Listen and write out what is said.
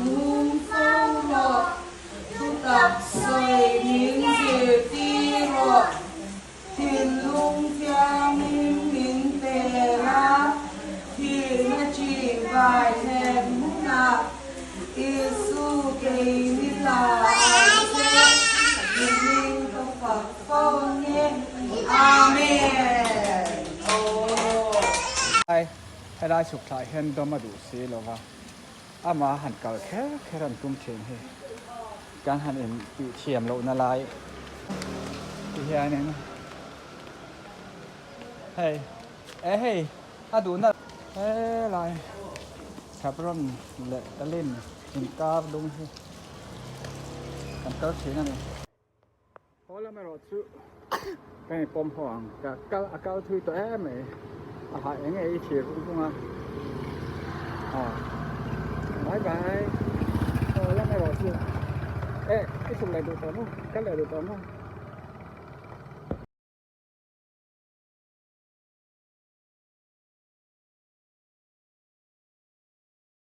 hùng phong lộc thu tập xây miếng địa ti lộc thiên lung theo minh minh tề la thiên chỉ vài thèm nạp Giêsu cây mi là ai sẽ minh công Phật phong nhé Amen ให้ได้สุขท้ายเห็นดมาดูสิหรอวะอามาหันเก่าแค่รันตุ้มเชงเฮการหันเอ็นปีเทียมโลนาลายปีเฮียเนี่ยเฮ้เฮ้อาดูนะเฮ้ลายขับรถเละตะลิ่นหินกาบดุงเฮกันเก้าเชงนั่นเองพอแล้วไม่รอซื้อไปปมห่วงกับเก้าทุยตัวไหมอาหารยังไงเฉียบกูมาbye bye. Thôi lắm mày bỏ chưa? Ê, cái thùng này được tóm không? Cắt lại được tóm không?